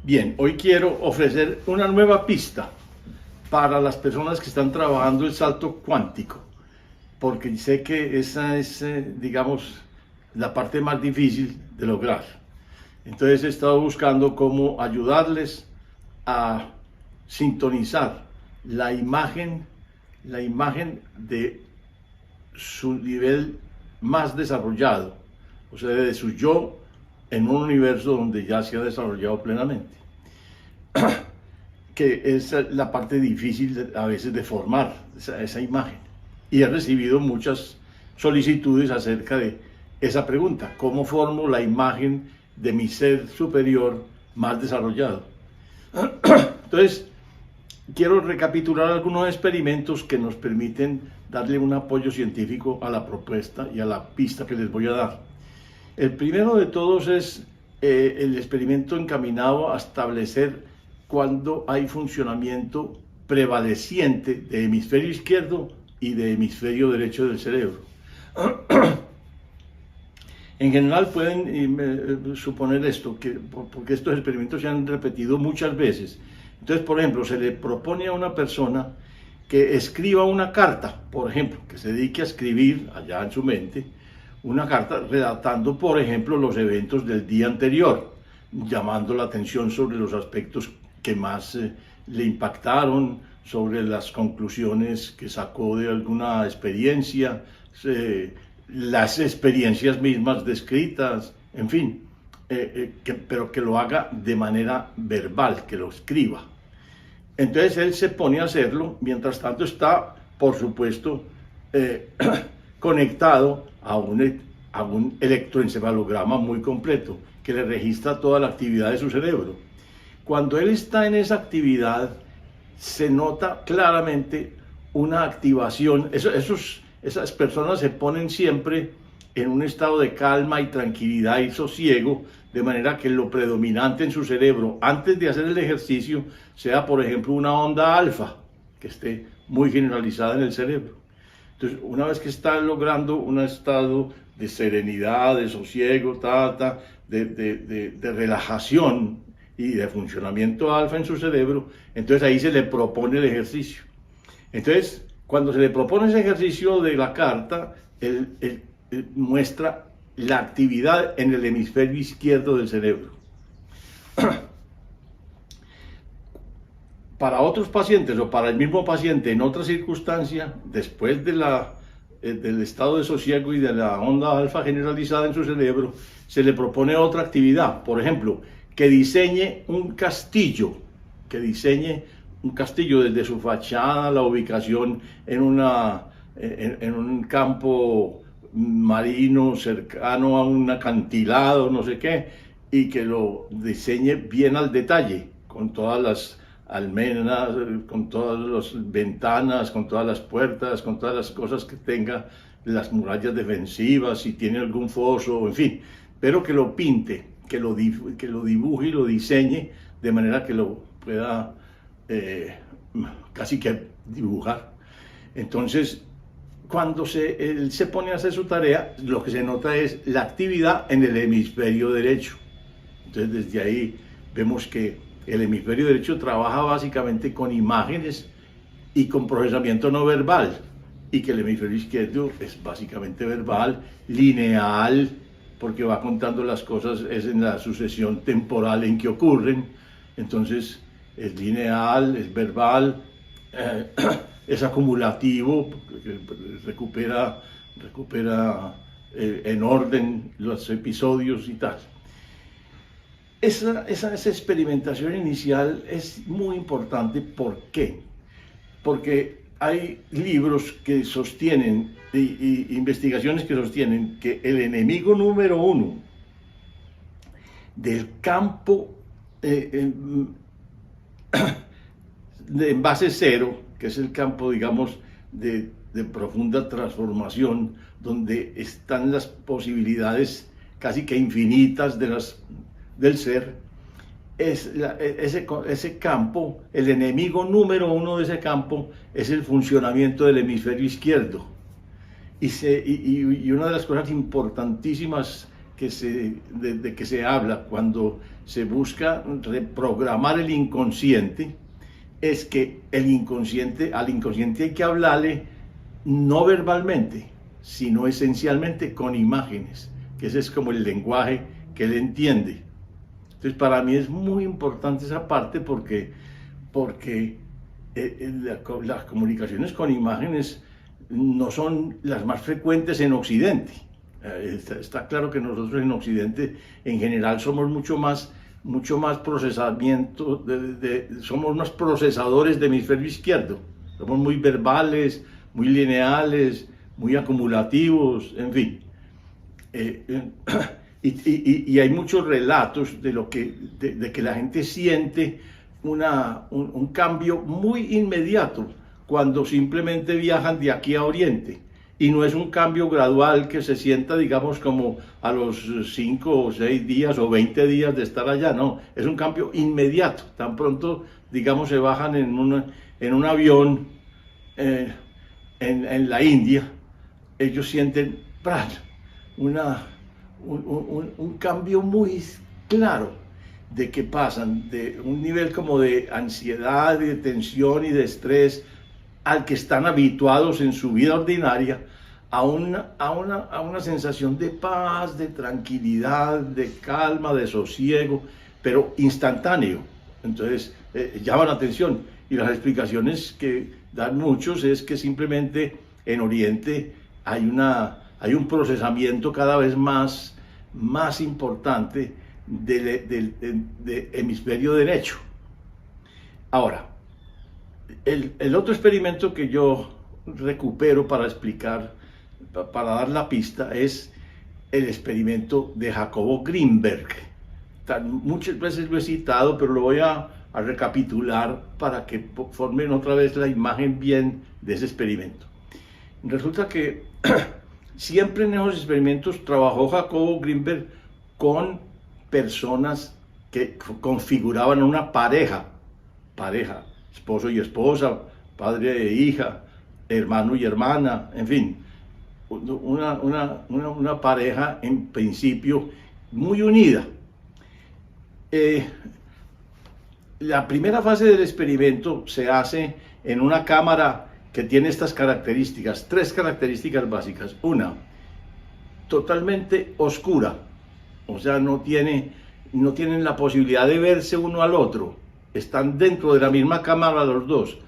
Bien, hoy quiero ofrecer una nueva pista para las personas que están trabajando el salto cuántico, porque sé que esa es, digamos, la parte más difícil de lograr. Entonces he estado buscando cómo ayudarles a sintonizar la imagen de su nivel más desarrollado, o sea, de su yo en un universo donde ya se ha desarrollado plenamente, que es la parte difícil a veces de formar esa imagen. Y he recibido muchas solicitudes acerca de esa pregunta: ¿cómo formo la imagen de mi ser superior más desarrollado? Entonces, quiero recapitular algunos experimentos que nos permiten darle un apoyo científico a la propuesta y a la pista que les voy a dar. El primero de todos es el experimento encaminado a establecer cuando hay funcionamiento prevaleciente de hemisferio izquierdo y de hemisferio derecho del cerebro. En general pueden suponer esto, porque estos experimentos se han repetido muchas veces. Entonces, por ejemplo, se le propone a una persona que escriba una carta, por ejemplo, que se dedique a escribir allá en su mente una carta relatando, por ejemplo, los eventos del día anterior, llamando la atención sobre los aspectos que más le impactaron, sobre las conclusiones que sacó de alguna experiencia, las experiencias mismas descritas, en fin, pero que lo haga de manera verbal, que lo escriba. Entonces él se pone a hacerlo, mientras tanto está, por supuesto, conectado a un electroencefalograma muy completo que le registra toda la actividad de su cerebro. Cuando él está en esa actividad, se nota claramente una activación. Esas personas se ponen siempre en un estado de calma y tranquilidad y sosiego, de manera que lo predominante en su cerebro antes de hacer el ejercicio sea, por ejemplo, una onda alfa que esté muy generalizada en el cerebro. Entonces, una vez que está logrando un estado de serenidad, de sosiego, de relajación y de funcionamiento alfa en su cerebro, entonces ahí se le propone el ejercicio. Entonces, cuando se le propone ese ejercicio de la carta, él muestra la actividad en el hemisferio izquierdo del cerebro. Para otros pacientes o para el mismo paciente en otra circunstancia, después del estado de sosiego y de la onda alfa generalizada en su cerebro, se le propone otra actividad. Por ejemplo, que diseñe un castillo, desde su fachada, la ubicación en un campo marino cercano a un acantilado, no sé qué, y que lo diseñe bien al detalle, con todas las almenas, con todas las ventanas, con todas las puertas, con todas las cosas que tenga, las murallas defensivas, si tiene algún foso, en fin, pero que lo pinte, que lo dibuje y lo diseñe de manera que lo pueda casi que dibujar. Entonces, cuando él se pone a hacer su tarea, lo que se nota es la actividad en el hemisferio derecho. Entonces, desde ahí vemos que el hemisferio derecho trabaja básicamente con imágenes y con procesamiento no verbal, y que el hemisferio izquierdo es básicamente verbal, lineal, porque va contando las cosas, es en la sucesión temporal en que ocurren. Entonces es lineal, es verbal, es acumulativo, recupera en orden los episodios y tal. Esa experimentación inicial es muy importante. ¿Por qué? Porque hay libros que sostienen, y investigaciones que sostienen, que el enemigo número uno del campo en base cero, que es el campo, digamos, de profunda transformación, donde están las posibilidades casi que infinitas del ser, ese campo, el enemigo número uno de ese campo es el funcionamiento del hemisferio izquierdo. Y una de las cosas importantísimas de que se habla cuando se busca reprogramar el inconsciente es que al inconsciente hay que hablarle no verbalmente, sino esencialmente con imágenes, que ese es como el lenguaje que él entiende. Entonces para mí es muy importante esa parte porque las comunicaciones con imágenes no son las más frecuentes en Occidente. Está claro que nosotros en Occidente en general somos mucho más procesamiento, somos más procesadores de hemisferio izquierdo. Somos muy verbales, muy lineales, muy acumulativos, en fin. Y hay muchos relatos de que la gente siente un cambio muy inmediato cuando simplemente viajan de aquí a Oriente. Y no es un cambio gradual que se sienta, digamos, como a los 5 o 6 días o 20 días de estar allá, no, es un cambio inmediato. Tan pronto, digamos, se bajan en un avión en la India, ellos sienten un cambio muy claro de que pasan de un nivel como de ansiedad, de tensión y de estrés al que están habituados en su vida ordinaria, a una sensación de paz, de tranquilidad, de calma, de sosiego, pero instantáneo. Entonces llama la atención, y las explicaciones que dan muchos es que simplemente en Oriente hay un procesamiento cada vez más importante del hemisferio derecho. Ahora, el otro experimento que yo recupero para explicar, para dar la pista, es el experimento de Jacobo Greenberg. Muchas veces lo he citado, pero lo voy a recapitular para que formen otra vez la imagen bien de ese experimento. Resulta que siempre en esos experimentos trabajó Jacobo Greenberg con personas que configuraban una pareja, esposo y esposa, padre e hija, hermano y hermana, en fin, una pareja en principio muy unida. La primera fase del experimento se hace en una cámara que tiene estas características, 3 características básicas. Una, totalmente oscura, o sea, no tienen la posibilidad de verse uno al otro. Están dentro de la misma cámara los dos,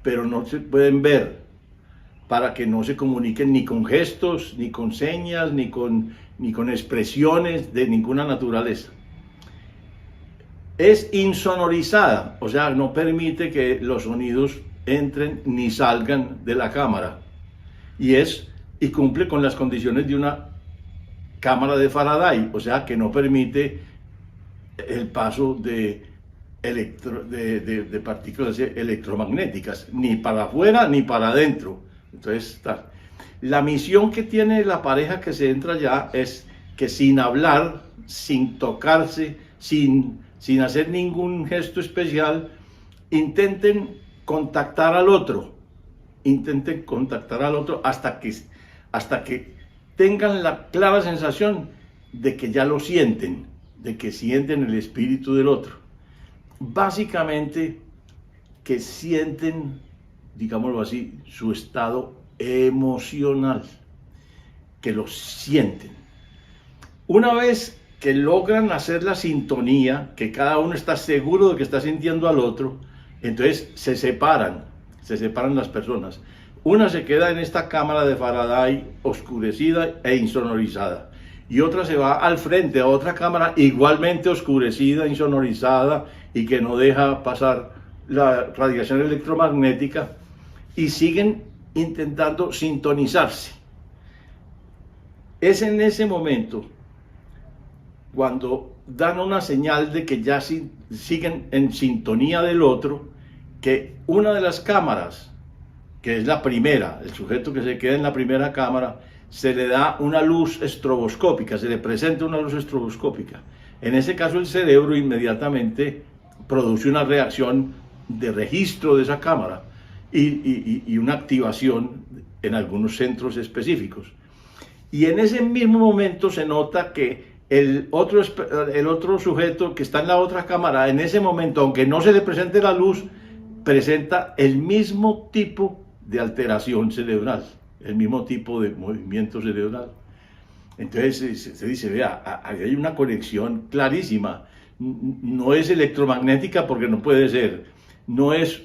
pero no se pueden ver, para que no se comuniquen ni con gestos, ni con señas, ni con expresiones de ninguna naturaleza. Es insonorizada, o sea, no permite que los sonidos entren ni salgan de la cámara, y cumple con las condiciones de una cámara de Faraday, o sea, que no permite el paso de partículas electromagnéticas, ni para afuera ni para adentro. Entonces, la misión que tiene la pareja que se entra ya es que sin hablar, sin tocarse, sin hacer ningún gesto especial, intenten contactar al otro hasta que tengan la clara sensación de que ya lo sienten, de que sienten el espíritu del otro. Básicamente, que sienten, digámoslo así, su estado emocional, que lo sienten. Una vez que logran hacer la sintonía, que cada uno está seguro de que está sintiendo al otro, entonces se separan las personas. Una se queda en esta cámara de Faraday oscurecida e insonorizada, y otra se va al frente a otra cámara igualmente oscurecida, insonorizada, y que no deja pasar la radiación electromagnética, y siguen intentando sintonizarse. Es en ese momento cuando dan una señal de que ya siguen en sintonía del otro, que una de las cámaras, que es la primera, el sujeto que se queda en la primera cámara, se le da una luz estroboscópica, se le presenta una luz estroboscópica. En ese caso el cerebro inmediatamente produce una reacción de registro de esa cámara y una activación en algunos centros específicos. Y en ese mismo momento se nota que el otro sujeto que está en la otra cámara, en ese momento, aunque no se le presente la luz, presenta el mismo tipo de alteración cerebral, el mismo tipo de movimiento cerebral. Entonces se dice, vea, hay una conexión clarísima. No es electromagnética porque no puede ser, no es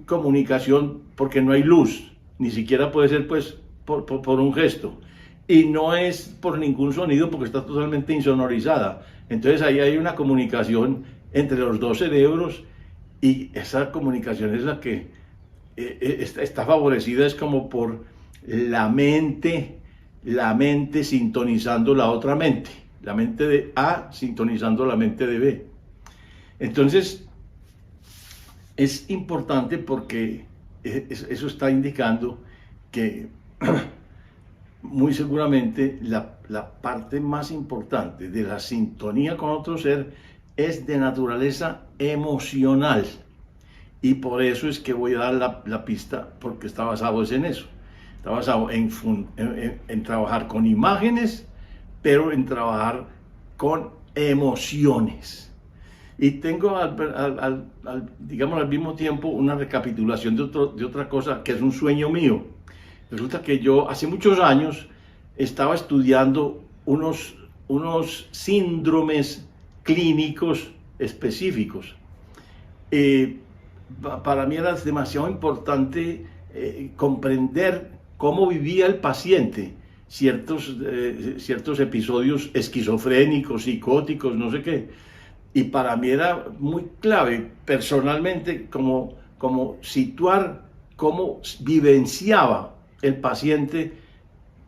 comunicación porque no hay luz, ni siquiera puede ser pues por un gesto, y no es por ningún sonido porque está totalmente insonorizada. Entonces ahí hay una comunicación entre los dos cerebros, y esa comunicación es la que está favorecida, es como por la mente sintonizando la otra mente, la mente de A sintonizando la mente de B. Entonces, es importante porque eso está indicando que muy seguramente la parte más importante de la sintonía con otro ser es de naturaleza emocional. Y por eso es que voy a dar la pista, porque está basado en eso. Está basado en trabajar con imágenes, pero en trabajar con emociones. Y tengo, digamos, al mismo tiempo una recapitulación de otra cosa que es un sueño mío. Resulta que yo hace muchos años estaba estudiando unos síndromes clínicos específicos. Para mí era demasiado importante comprender cómo vivía el paciente ciertos episodios esquizofrénicos, psicóticos, no sé qué. Y para mí era muy clave personalmente como situar cómo vivenciaba el paciente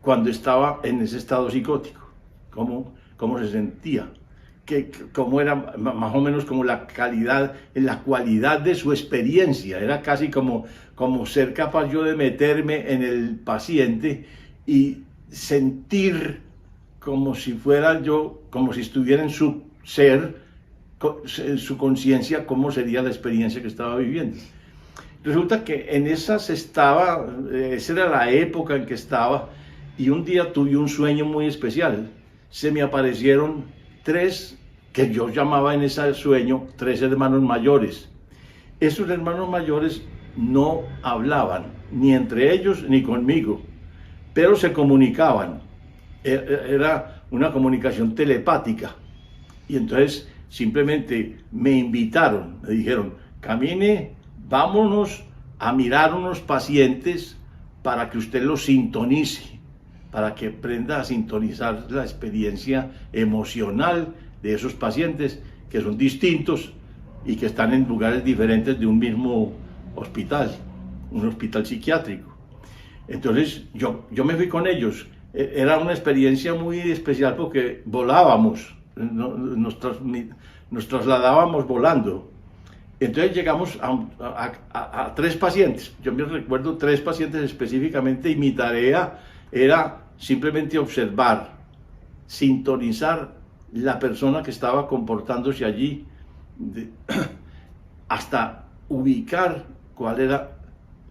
cuando estaba en ese estado psicótico, cómo se sentía, cómo era más o menos como la cualidad de su experiencia. Era casi como ser capaz yo de meterme en el paciente y sentir como si fuera yo, como si estuviera en su ser, en su conciencia, cómo sería la experiencia que estaba viviendo. Resulta que en esas esa era la época en que estaba, y un día tuve un sueño muy especial. Se me aparecieron tres, que yo llamaba en ese sueño, tres hermanos mayores. Esos hermanos mayores no hablaban, ni entre ellos ni conmigo, pero se comunicaban. Era una comunicación telepática. Y entonces simplemente me invitaron, me dijeron, camine, vámonos a mirar unos pacientes para que usted los sintonice, para que aprenda a sintonizar la experiencia emocional de esos pacientes que son distintos y que están en lugares diferentes de un mismo hospital, un hospital psiquiátrico. Entonces yo me fui con ellos. Era una experiencia muy especial porque volábamos, nos trasladábamos volando. Entonces llegamos a tres pacientes. Yo me recuerdo tres pacientes específicamente, y mi tarea era simplemente observar, sintonizar la persona que estaba comportándose allí, hasta ubicar cuál era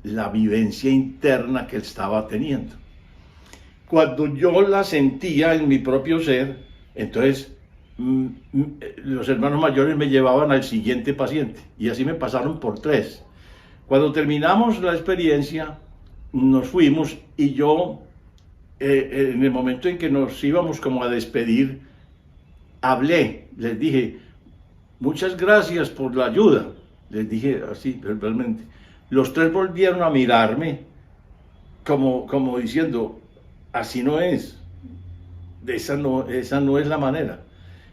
la vivencia interna que él estaba teniendo. Cuando yo la sentía en mi propio ser, entonces los hermanos mayores me llevaban al siguiente paciente, y así me pasaron por tres. Cuando terminamos la experiencia, nos fuimos, y yo, en el momento en que nos íbamos como a despedir, hablé, les dije, muchas gracias por la ayuda, les dije así verbalmente. Los tres volvieron a mirarme como diciendo, así no es, esa no es la manera.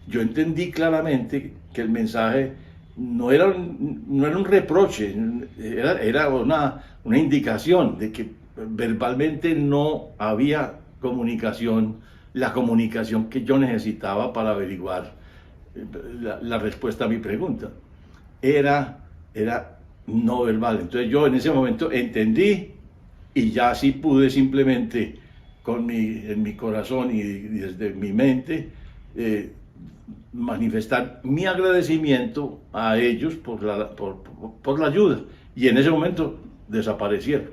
Yo entendí claramente que el mensaje no era un reproche, era una indicación de que verbalmente no había comunicación, la comunicación que yo necesitaba para averiguar la respuesta a mi pregunta. Era no verbal. Entonces yo en ese momento entendí, y ya así pude simplemente en mi corazón y desde mi mente manifestar mi agradecimiento a ellos por la ayuda, y en ese momento desaparecieron.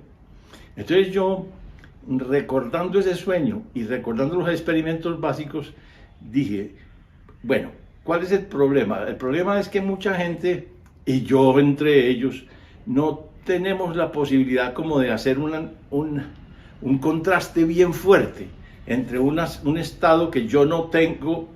Entonces yo, recordando ese sueño y recordando los experimentos básicos, dije, Bueno, ¿cuál es el problema? El problema es que mucha gente, y yo entre ellos, no tenemos la posibilidad como de hacer un contraste bien fuerte entre un estado que yo no tengo,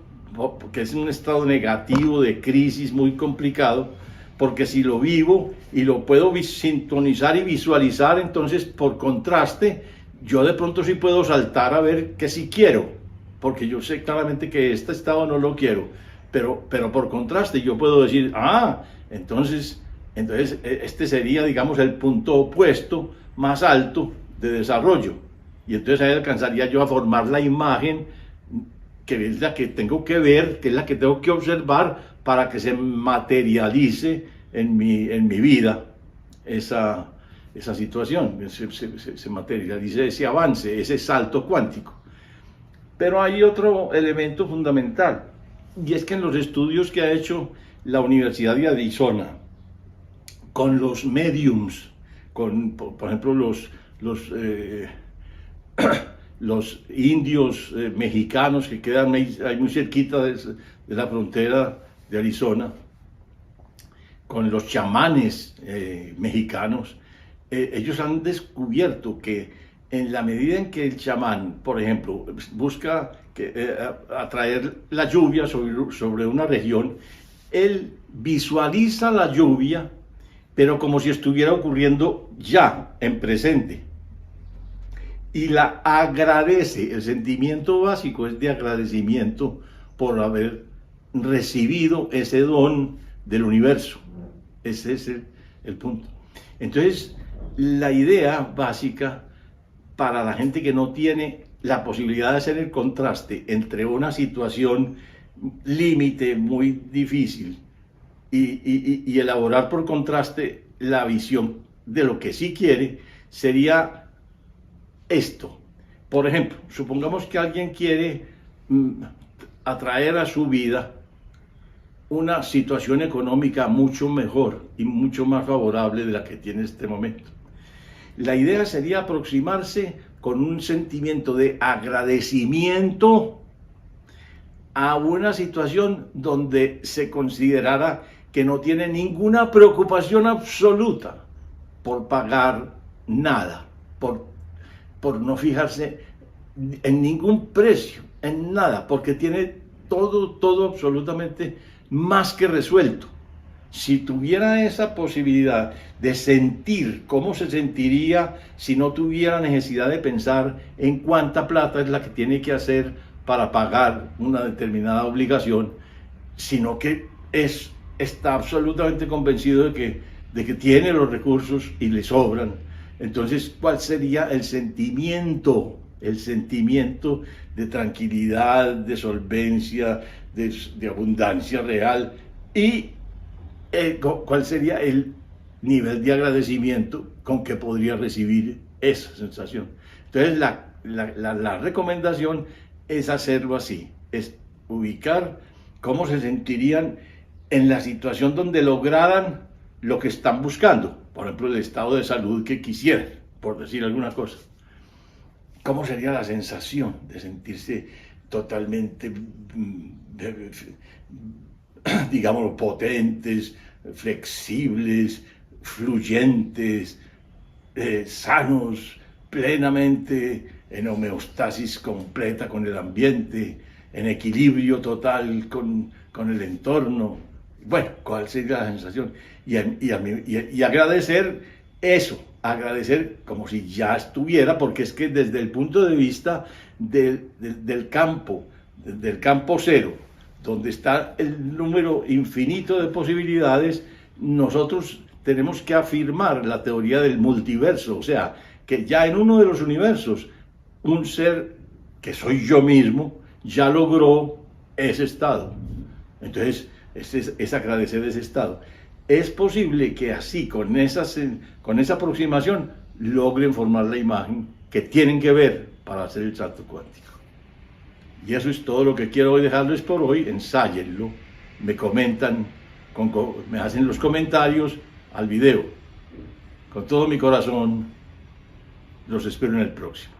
que es un estado negativo de crisis muy complicado, porque si lo vivo y lo puedo sintonizar y visualizar, entonces por contraste, yo de pronto sí puedo saltar a ver que sí quiero, porque yo sé claramente que este estado no lo quiero, pero por contraste yo puedo decir, entonces este sería, digamos, el punto opuesto más alto de desarrollo, y entonces ahí alcanzaría yo a formar la imagen que es la que tengo que ver, que es la que tengo que observar para que se materialice en mi vida esa situación, se materialice ese avance, ese salto cuántico. Pero hay otro elemento fundamental, y es que en los estudios que ha hecho la Universidad de Arizona con los mediums, por ejemplo los indios mexicanos que quedan ahí muy cerquita de la frontera de Arizona, con los chamanes mexicanos, ellos han descubierto que en la medida en que el chamán, por ejemplo, busca atraer la lluvia sobre una región, él visualiza la lluvia, pero como si estuviera ocurriendo ya, en presente. Y la agradece. El sentimiento básico es de agradecimiento por haber recibido ese don del universo. Ese es el punto. Entonces, la idea básica para la gente que no tiene la posibilidad de hacer el contraste entre una situación límite muy difícil y elaborar por contraste la visión de lo que sí quiere, sería esto. Por ejemplo, supongamos que alguien quiere atraer a su vida una situación económica mucho mejor y mucho más favorable de la que tiene en este momento. La idea sería aproximarse con un sentimiento de agradecimiento a una situación donde se considerara que no tiene ninguna preocupación absoluta por pagar nada, por no fijarse en ningún precio, en nada, porque tiene todo absolutamente más que resuelto. Si tuviera esa posibilidad de sentir cómo se sentiría si no tuviera necesidad de pensar en cuánta plata es la que tiene que hacer para pagar una determinada obligación, sino que está absolutamente convencido de que tiene los recursos y le sobran. Entonces, ¿cuál sería el sentimiento? El sentimiento de tranquilidad, de solvencia, de abundancia real. Y ¿cuál sería el nivel de agradecimiento con que podría recibir esa sensación? Entonces, la recomendación es hacerlo así, es ubicar cómo se sentirían en la situación donde lograran lo que están buscando, por ejemplo, el estado de salud que quisieran, por decir alguna cosa. ¿Cómo sería la sensación de sentirse totalmente, digamos, potentes, flexibles, fluyentes, sanos, plenamente en homeostasis completa con el ambiente, en equilibrio total con el entorno? Bueno, ¿cuál sería la sensación? Y agradecer eso, agradecer como si ya estuviera, porque es que desde el punto de vista del campo cero, donde está el número infinito de posibilidades, nosotros tenemos que afirmar la teoría del multiverso, o sea, que ya en uno de los universos, un ser que soy yo mismo, ya logró ese estado. Entonces, es agradecer ese estado. Es posible que así, con esa aproximación, logren formar la imagen que tienen que ver para hacer el salto cuántico. Y eso es todo lo que quiero hoy dejarles por hoy. Ensáyenlo, me comentan, me hacen los comentarios al video. Con todo mi corazón, los espero en el próximo.